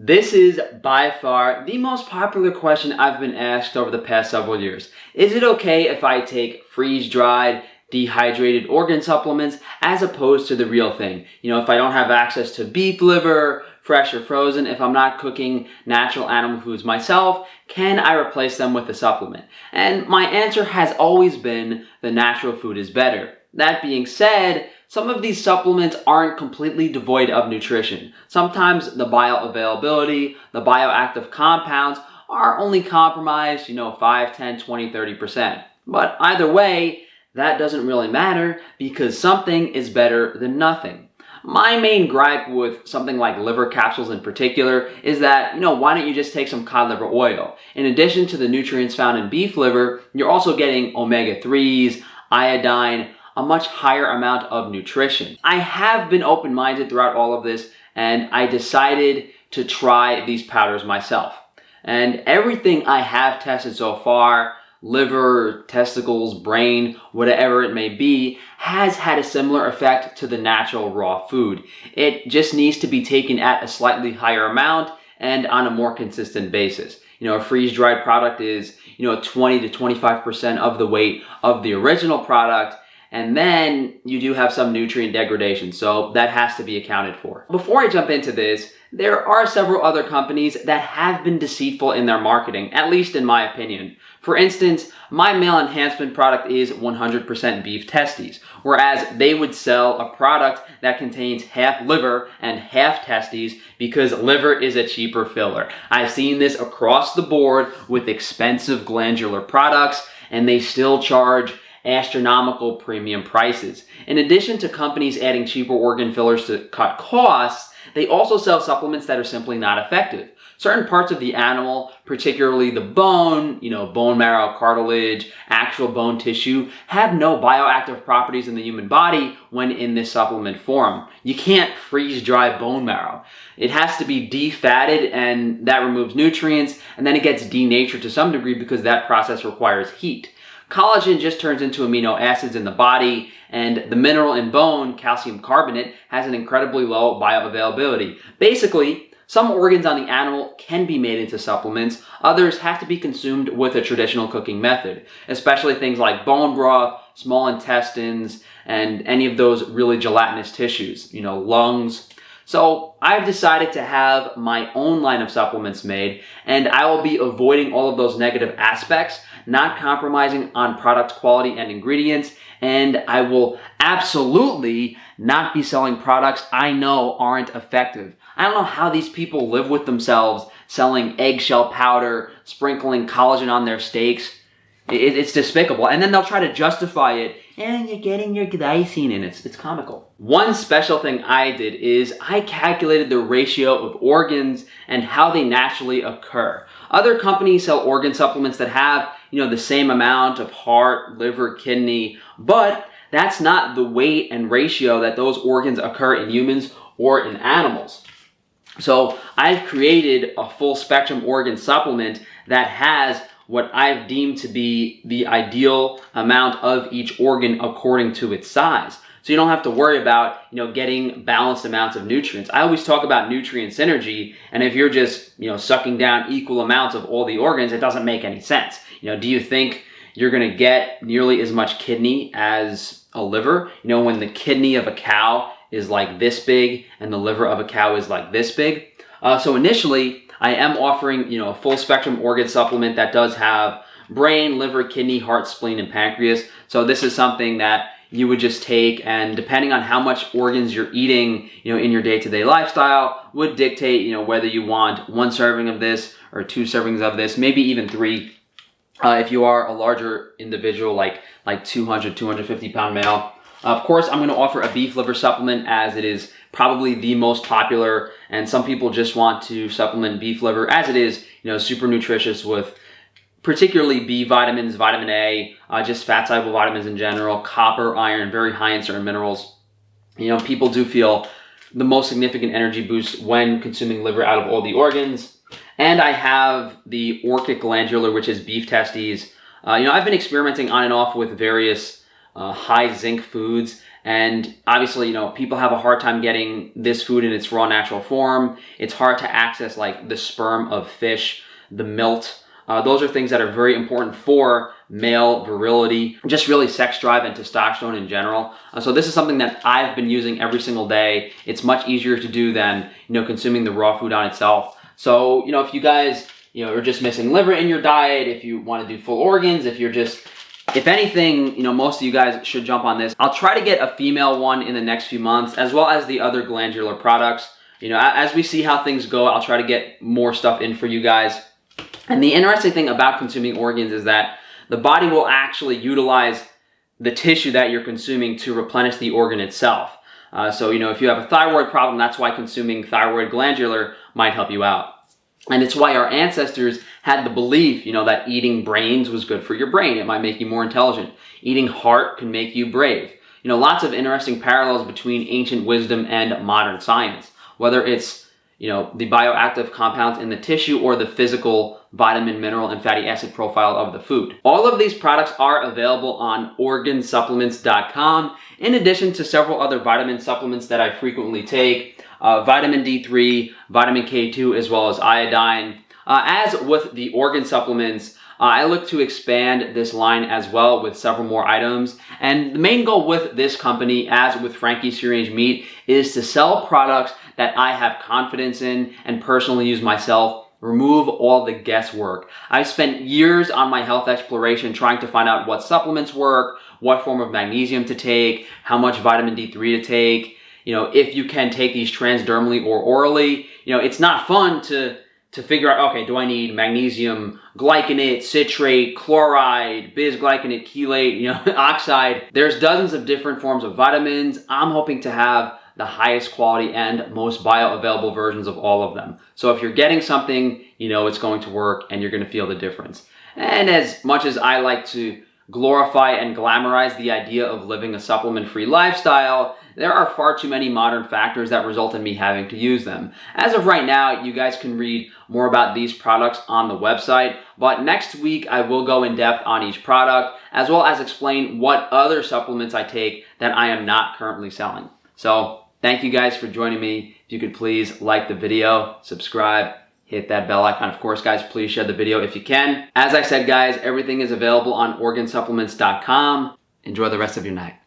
This is by far the most popular question I've been asked over the past several years. Is it okay if I take freeze-dried, dehydrated organ supplements as opposed to the real thing? You know, if I don't have access to beef liver, fresh or frozen, if I'm not cooking natural animal foods myself, can I replace them with a supplement? And my answer has always been the natural food is better. That being said, some of these supplements aren't completely devoid of nutrition. Sometimes the bioavailability, the bioactive compounds are only compromised, 5, 10, 20, 30%. But either way, that doesn't really matter because something is better than nothing. My main gripe with something like liver capsules in particular is that, why don't you just take some cod liver oil? In addition to the nutrients found in beef liver, you're also getting omega-3s, iodine, a much higher amount of nutrition. I have been open-minded throughout all of this, and I decided to try these powders myself. And everything I have tested so far, liver, testicles, brain, whatever it may be, has had a similar effect to the natural raw food. It just needs to be taken at a slightly higher amount and on a more consistent basis. A freeze-dried product is, 20 to 25% of the weight of the original product, and then you do have some nutrient degradation, so that has to be accounted for. Before I jump into this, there are several other companies that have been deceitful in their marketing, at least in my opinion. For instance, my male enhancement product is 100% beef testes, whereas they would sell a product that contains half liver and half testes because liver is a cheaper filler. I've seen this across the board with expensive glandular products, and they still charge astronomical premium prices. In addition to companies adding cheaper organ fillers to cut costs, they also sell supplements that are simply not effective. Certain parts of the animal, particularly the bone, bone marrow, cartilage, actual bone tissue, have no bioactive properties in the human body when in this supplement form. You can't freeze dry bone marrow. It has to be defatted, and that removes nutrients, and then it gets denatured to some degree because that process requires heat. Collagen just turns into amino acids in the body, and the mineral in bone, calcium carbonate, has an incredibly low bioavailability. Basically, some organs on the animal can be made into supplements, others have to be consumed with a traditional cooking method, especially things like bone broth, small intestines, and any of those really gelatinous tissues, lungs. So I've decided to have my own line of supplements made, and I will be avoiding all of those negative aspects, not compromising on product quality and ingredients, and I will absolutely not be selling products I know aren't effective. I don't know how these people live with themselves selling eggshell powder, sprinkling collagen on their steaks. It's despicable. And then they'll try to justify it, and you're getting your glycine in it. It's comical. One special thing I did is I calculated the ratio of organs and how they naturally occur. Other companies sell organ supplements that have, the same amount of heart, liver, kidney, but that's not the weight and ratio that those organs occur in humans or in animals. So I've created a full spectrum organ supplement that has what I've deemed to be the ideal amount of each organ according to its size. So you don't have to worry about, getting balanced amounts of nutrients. I always talk about nutrient synergy, and if you're just, sucking down equal amounts of all the organs, it doesn't make any sense. Do you think you're going to get nearly as much kidney as a liver? When the kidney of a cow is like this big and the liver of a cow is like this big. So initially, I am offering, a full spectrum organ supplement that does have brain, liver, kidney, heart, spleen, and pancreas. So this is something that you would just take, and depending on how much organs you're eating, in your day-to-day lifestyle, would dictate, whether you want 1 serving of this or 2 servings of this, maybe even 3. If you are a larger individual, like 200, 250 pound male. Of course, I'm going to offer a beef liver supplement as it is probably the most popular, and some people just want to supplement beef liver as it is, super nutritious with particularly B vitamins, vitamin A, just fat-soluble vitamins in general, copper, iron, very high in certain minerals. People do feel the most significant energy boost when consuming liver out of all the organs. And I have the Orchic glandular, which is beef testes. I've been experimenting on and off with various high zinc foods, And obviously, people have a hard time getting this food in its raw natural form. It's hard to access like the sperm of fish, the milt. Those are things that are very important for male virility, just really sex drive and testosterone in general. So this is something that I've been using every single day. It's much easier to do than, consuming the raw food on itself. So, if you guys, are just missing liver in your diet, if you want to do full organs, if anything, most of you guys should jump on this. I'll try to get a female one in the next few months, as well as the other glandular products. As we see how things go, I'll try to get more stuff in for you guys. And the interesting thing about consuming organs is that the body will actually utilize the tissue that you're consuming to replenish the organ itself. So, if you have a thyroid problem, that's why consuming thyroid glandular might help you out. And it's why our ancestors had the belief, that eating brains was good for your brain. It might make you more intelligent. Eating heart can make you brave. Lots of interesting parallels between ancient wisdom and modern science, whether it's the bioactive compounds in the tissue or the physical vitamin, mineral, and fatty acid profile of the food. All of these products are available on organsupplements.com, in addition to several other vitamin supplements that I frequently take, vitamin D3, vitamin K2, as well as iodine. As with the organ supplements, I look to expand this line as well with several more items. And the main goal with this company, as with Frankie's Free Range Meat, is to sell products that I have confidence in and personally use myself. Remove all the guesswork. I've spent years on my health exploration trying to find out what supplements work, what form of magnesium to take, how much vitamin D3 to take, if you can take these transdermally or orally. It's not fun to figure out, okay, do I need magnesium glycinate, citrate, chloride, bisglycinate, chelate, oxide. There's dozens of different forms of vitamins. I'm hoping to have the highest quality and most bioavailable versions of all of them. So if you're getting something, it's going to work and you're going to feel the difference. And as much as I like to glorify and glamorize the idea of living a supplement-free lifestyle, there are far too many modern factors that result in me having to use them. As of right now, you guys can read more about these products on the website, but next week I will go in depth on each product, as well as explain what other supplements I take that I am not currently selling. So, thank you guys for joining me. If you could please like the video, subscribe, hit that bell icon. Of course, guys, please share the video if you can. As I said, guys, everything is available on organsupplements.com. Enjoy the rest of your night.